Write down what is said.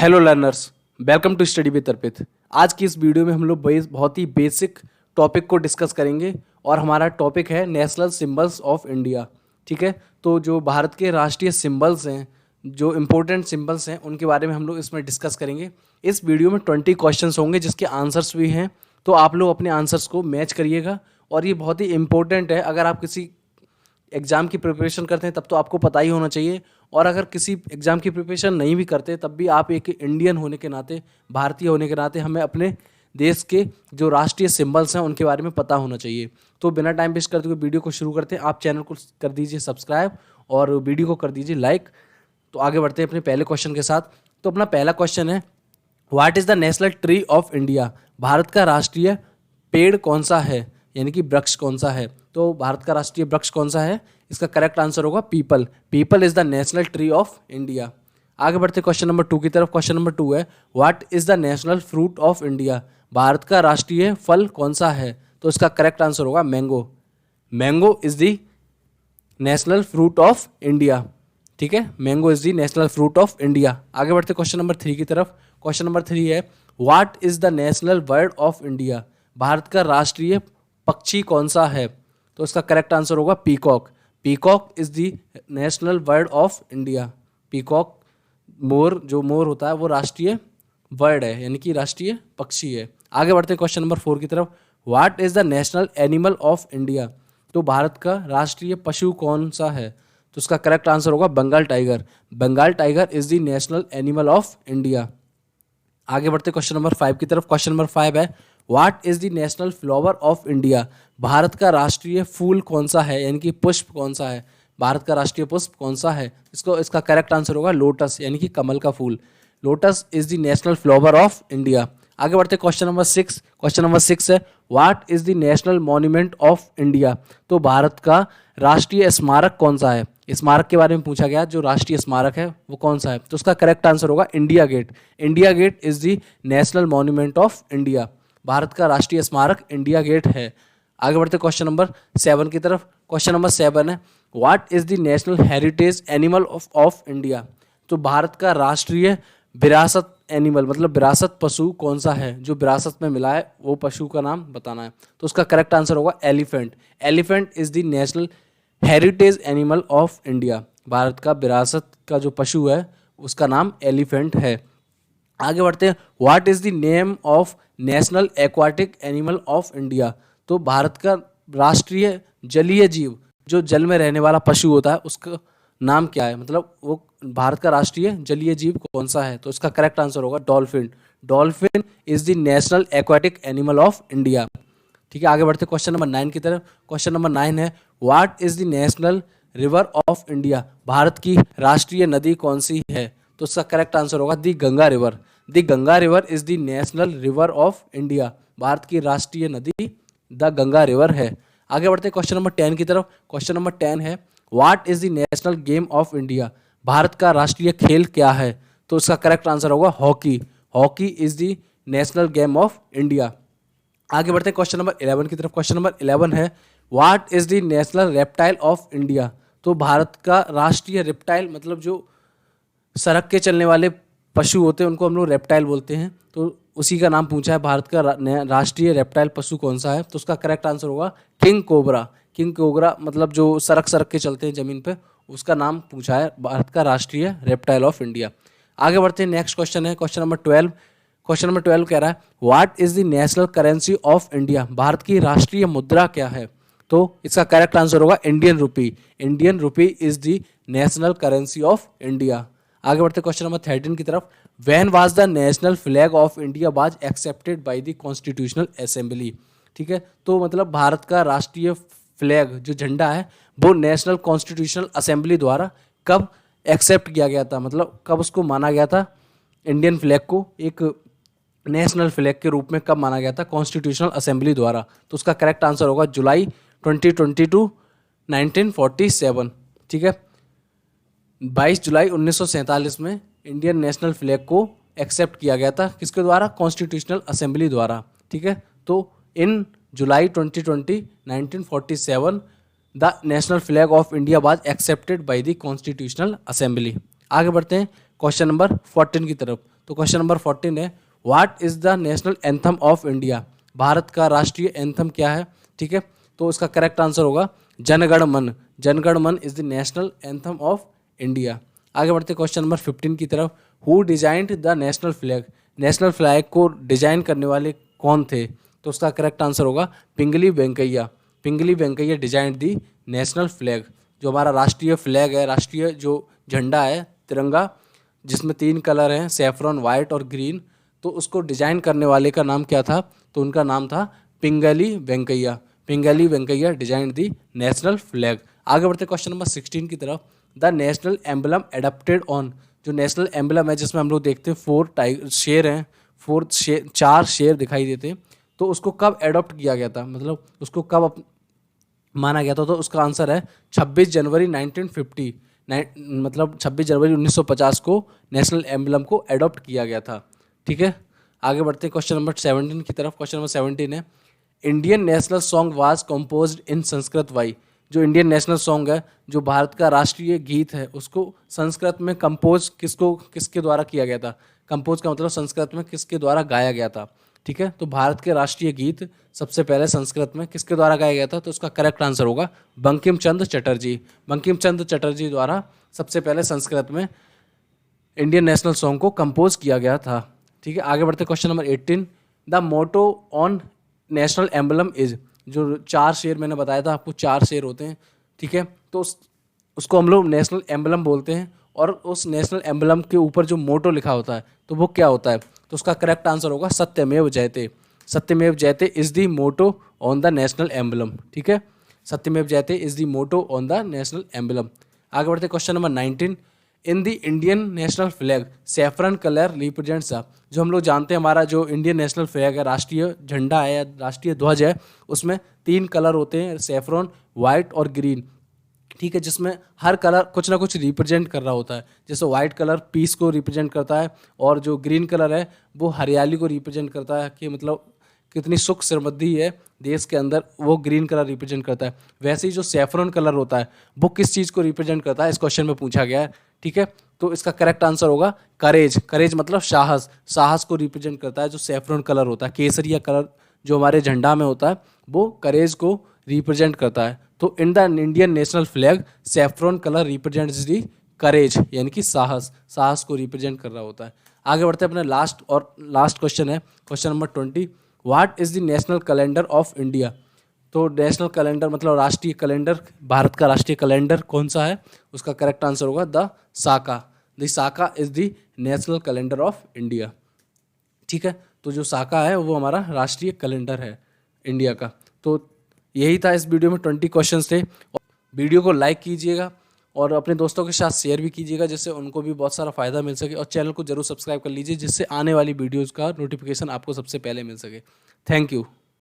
Hello learners, welcome to study with Arpit. आज की इस वीडियो में हम लोग बहुत ही बेसिक टॉपिक को डिस्कस करेंगे और हमारा टॉपिक है नेशनल सिंबल्स ऑफ इंडिया। ठीक है, तो जो भारत के राष्ट्रीय सिंबल्स हैं, जो इम्पोर्टेंट सिंबल्स हैं, उनके बारे में हम लोग इसमें डिस्कस करेंगे। इस वीडियो में 20 क्वेश्चंस होंगे जिसके आंसर्स भी हैं, तो आप लोग अपने आंसर्स को मैच करिएगा। और ये बहुत ही इंपॉर्टेंट है, अगर आप किसी एग्ज़ाम की प्रिपरेशन करते हैं तब तो आपको पता ही होना चाहिए, और अगर किसी एग्ज़ाम की प्रिपरेशन नहीं भी करते तब भी आप एक इंडियन होने के नाते, भारतीय होने के नाते, हमें अपने देश के जो राष्ट्रीय सिंबल्स हैं उनके बारे में पता होना चाहिए। तो बिना टाइम वेस्ट करते हुए वीडियो को शुरू करते हैं। आप चैनल को कर दीजिए सब्सक्राइब और वीडियो को कर दीजिए लाइक। तो आगे बढ़ते हैं अपने पहले क्वेश्चन के साथ। तो अपना पहला क्वेश्चन है, what is the national tree of India? Bharat का राष्ट्रीय पेड़ कौन सा है, यानी कि वृक्ष कौन सा है? तो भारत का राष्ट्रीय वृक्ष कौन सा है? इसका करेक्ट आंसर होगा people. People is the national tree of India. आगे बढ़ते क्वेश्चन नंबर 2 की तरफ। क्वेश्चन नंबर 2 है, what is the national fruit of India? Bharat का राष्ट्रीय फल कौन सा है? तो इसका करेक्ट आंसर होगा mango. Mango is the national fruit of India. ठीक है, mango is the national fruit of India. आगे बढ़ते क्वेश्चन नंबर 3 की तरफ। क्वेश्चन नंबर 3 है, what is the national bird of India? Bharat का राष्ट्रीय पक्षी कौन सा है? तो इसका करेक्ट आंसर होगा peacock. Peacock is the national bird of India. Peacock, मोर, जो मोर होता है वो राष्ट्रीय बर्ड है, यानी कि राष्ट्रीय पक्षी है। आगे बढ़ते हैं क्वेश्चन नंबर 4 की तरफ। What is the national animal of India? तो भारत का राष्ट्रीय पशु कौन सा है? तो इसका करेक्ट आंसर होगा Bengal tiger. Bengal tiger is the national animal of India. आगे बढ़ते क्वेश्चन नंबर 5 की तरफ। क्वेश्चन नंबर 5 है, what is the national flower of India? Bharat का राष्ट्रीय फूल कौन सा है, यानी कि पुष्प कौन सा है? भारत का राष्ट्रीय पुष्प कौन सा है? इसका करेक्ट आंसर होगा लोटस, यानी कि कमल का फूल। Lotus is the national flower of India. आगे बढ़ते क्वेश्चन नंबर 6। क्वेश्चन नंबर 6 है, what is the national monument of India? तो भारत का राष्ट्रीय स्मारक कौन सा है? स्मारक के बारे में पूछा गया, जो राष्ट्रीय स्मारक है वो कौन सा है? तो उसका करेक्ट आंसर होगा India Gate. India Gate is the national monument of India. Bharat का राष्ट्रीय स्मारक इंडिया गेट है। आगे बढ़ते क्वेश्चन नंबर 7 की तरफ। क्वेश्चन नंबर 7 है, what is the national heritage animal of India? तो भारत का राष्ट्रीय विरासत एनिमल, मतलब विरासत पशु कौन सा है? जो विरासत में मिला है वो पशु का नाम बताना है। तो उसका करेक्ट आंसर होगा elephant. Elephant is the national heritage animal of India. Bharat का विरासत का जो पशु है उसका नाम एलिफेंट है। आगे बढ़ते हैं, what is the name of national aquatic animal of India? तो भारत का राष्ट्रीय जलीय जीव, जो जल में रहने वाला पशु होता है, उसका नाम क्या है? मतलब वो भारत का राष्ट्रीय जलीय जीव कौन सा है? तो इसका करेक्ट आंसर होगा dolphin. Dolphin is the national aquatic animal of India. ठीक है, आगे बढ़ते क्वेश्चन नंबर 9 की तरफ। क्वेश्चन नंबर 9 है, what is the national river of India? Bharat की राष्ट्रीय नदी कौन सी है? तो इसका करेक्ट आंसर होगा the Ganga river. The Ganga river is the national river of India. Bharat की राष्ट्रीय नदी द गंगा रिवर है। आगे बढ़ते क्वेश्चन नंबर 10 की तरफ। क्वेश्चन नंबर 10 है, what is the national game of India? Bharat का राष्ट्रीय खेल क्या है? तो इसका करेक्ट आंसर होगा hockey. Hockey is the national game of India. आगे बढ़ते हैं क्वेश्चन नंबर 11 की तरफ। क्वेश्चन नंबर 11 है, what is the national reptile of India? तो भारत का राष्ट्रीय रेप्टाइल, मतलब जो सड़क के चलने वाले पशु होते हैं उनको हम लोग रेप्टाइल बोलते हैं, तो उसी का नाम पूछा है। भारत का राष्ट्रीय रेप्टाइल पशु कौन सा है? तो उसका करेक्ट आंसर होगा किंग कोबरा। किंग कोबरा मतलब जो सड़क के चलते हैं जमीन पे, उसका नाम पूछा है भारत का राष्ट्रीय रेप्टाइल ऑफ इंडिया। आगे बढ़ते हैं, नेक्स्ट क्वेश्चन है क्वेश्चन नंबर 12। क्वेश्चन नंबर 12 कह रहा है, what is the national currency of India? Bharat की राष्ट्रीय मुद्रा क्या है? तो इसका करेक्ट आंसर होगा Indian rupee. Indian rupee is the national currency of India. आगे बढ़ते क्वेश्चन नंबर 13 की तरफ। When was the national flag of India was accepted by the constitutional assembly? ठीक है, तो मतलब भारत का राष्ट्रीय फ्लैग, जो झंडा है, वो नेशनल कॉन्स्टिट्यूशनल असेंबली द्वारा कब एक्सेप्ट किया गया था? मतलब कब उसको माना गया था, इंडियन फ्लैग को एक नेशनल फ्लैग के रूप में कब माना गया था कॉन्स्टिट्यूशनल असेंबली द्वारा? तो उसका करेक्ट आंसर होगा जुलाई 2022 1947। ठीक है, 22 जुलाई 1947 में इंडियन नेशनल फ्लैग को एक्सेप्ट किया गया था, किसके द्वारा? कॉन्स्टिट्यूशनल असेंबली द्वारा। ठीक है, तो इन जुलाई 2020 1947 the national flag of India was accepted by the constitutional assembly. आगे बढ़ते हैं क्वेश्चन नंबर 14 की तरफ। तो क्वेश्चन नंबर 14 है, what is the national anthem of India? Bharat का राष्ट्रीय एंथम क्या है? ठीक है, तो इसका करेक्ट आंसर होगा जनगण मन। जनगण मन is the national anthem of India. आगे बढ़ते क्वेश्चन नंबर 15 की तरफ। Who designed the national flag? National flag को डिजाइन करने वाले कौन थे? तो उसका करेक्ट आंसर होगा पिंगली वेंकैया। पिंगली वेंकैया डिजाइंड दी नेशनल फ्लैग। जो हमारा राष्ट्रीय फ्लैग है, राष्ट्रीय जो झंडा है तिरंगा, जिसमें 3 कलर हैं, सैफरन, वाइट और ग्रीन, तो उसको डिजाइन करने वाले का नाम क्या था? तो उनका नाम था पिंगली वेंकैया। पिंगली वेंकैया डिजाइंड दी नेशनल फ्लैग। आगे बढ़ते क्वेश्चन नंबर 16 की तरफ। The national emblem adapted on? जो नेशनल एम्बलम है जिसमें हम लोग देखते हैं 4 शेर हैं, 4 शेर दिखाई देते हैं, तो उसको कब एडॉप्ट किया गया था, मतलब उसको कब माना गया था? तो उसका आंसर है 26 जनवरी 1950। मतलब 26 जनवरी 1950 को नेशनल एम्बलम को एडॉप्ट किया गया था। ठीक है, आगे बढ़ते हैं क्वेश्चन नंबर 17 की तरफ। क्वेश्चन नंबर 17 है, Indian national song was composed in Sanskrit why? जो इंडियन नेशनल सॉन्ग है, जो भारत का राष्ट्रीय गीत है, उसको संस्कृत में कंपोज किसके द्वारा किया गया था? कंपोज का मतलब संस्कृत में किसके द्वारा गाया गया था? ठीक है, तो भारत के राष्ट्रीय गीत सबसे पहले संस्कृत में किसके द्वारा गाया गया था? तो उसका करेक्ट आंसर होगा बंकिम चंद्र चटर्जी। बंकिम चंद्र चटर्जी द्वारा सबसे पहले संस्कृत में इंडियन नेशनल सॉन्ग को कंपोज किया गया था। ठीक है, आगे बढ़ते question number 18। The motto on national emblem is? जो 4 शेर मैंने बताया था आपको, 4 शेर होते हैं। ठीक है, तो उसको हम लोग नेशनल एम्बलम बोलते हैं, और उस नेशनल एम्बलम के ऊपर जो मोटो लिखा होता है तो वो क्या होता है? तो उसका करेक्ट आंसर होगा सत्यमेव Jayate. Satyameva Jayate is the motto on the national emblem. ठीक है, Satyameva Jayate is the motto on the national emblem. आगे बढ़ते question number 19। In the Indian national flag saffron colour represents? जो हम लोग जानते हैं हमारा जो इंडियन नेशनल फ्लैग है, राष्ट्रीय झंडा है या राष्ट्रीय ध्वज है, उसमें 3 कलर होते हैं, सैफरन, वाइट और ग्रीन। ठीक है, जिसमें हर कलर कुछ ना कुछ रिप्रेजेंट कर रहा होता है। जैसे वाइट कलर पीस को रिप्रेजेंट करता है, और जो ग्रीन कलर है वो हरियाली को रिप्रेजेंट करता है, कि मतलब कितनी सुख समृद्धि है देश के अंदर, वो ग्रीन कलर रिप्रेजेंट करता है। वैसे ही जो सैफरन कलर होता है वो किस चीज़ को रिप्रेजेंट करता है, इस क्वेश्चन में पूछा गया है। ठीक है, तो इसका करेक्ट आंसर होगा करेज। करेज मतलब साहस, साहस को रिप्रेजेंट करता है जो सैफरन कलर होता है। केसरिया कलर जो हमारे झंडा में होता है वो करेज को रिप्रेजेंट करता है। तो in the Indian national flag saffron colour represents the courage, यानी कि साहस, साहस को रिप्रेजेंट कर रहा होता है। आगे बढ़ते हैं, अपने लास्ट क्वेश्चन है question number 20। What is the national calendar of India? तो नेशनल कैलेंडर मतलब राष्ट्रीय कैलेंडर, भारत का राष्ट्रीय कैलेंडर कौन सा है? उसका करेक्ट आंसर होगा the Saka. The Saka is the national calendar of India. ठीक है, तो जो साका है वो हमारा राष्ट्रीय कैलेंडर है इंडिया का। तो यही था इस वीडियो में, 20 क्वेश्चंस थे। वीडियो को लाइक कीजिएगा और अपने दोस्तों के साथ शेयर भी कीजिएगा, जिससे उनको भी बहुत सारा फ़ायदा मिल सके, और चैनल को जरूर सब्सक्राइब कर लीजिए, जिससे आने वाली वीडियोज़ का नोटिफिकेशन आपको सबसे पहले मिल सके। Thank you.